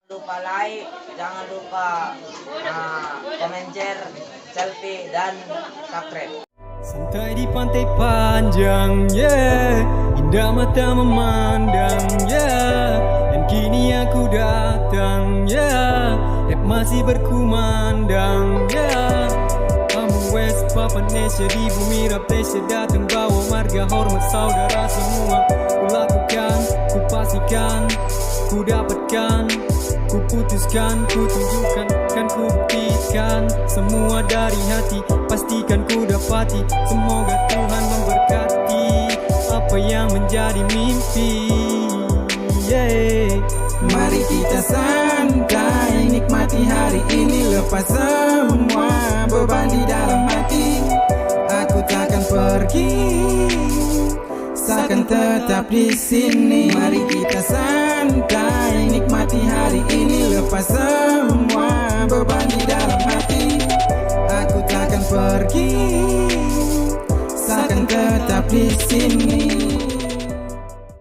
lupa like, jangan lupa komen, share, selfie, dan subscribe. Santai di pantai panjang, yeah, indah mata memandang, yeah, dan kini aku datang, yeah, masih berkumandang, yeah. Kamu West Papa Indonesia di bumi Raptesia datang bawa marga hormat saudara semua. Ku lakukan, ku pastikan, ku dapatkan, ku putuskan, ku tunjukkan, kan ku buktikan. Semua dari hati, pastikan ku dapati. Semoga Tuhan memberkati apa yang menjadi mimpi, yeah. Mari kita santai, nikmati hari ini, lepas semua beban di dalam hati. Aku takkan pergi, seakan tetap di sini. Mari kita santai, nikmati hari ini, lepas semua beban di dalam hati. Aku takkan pergi, seakan tetap di sini.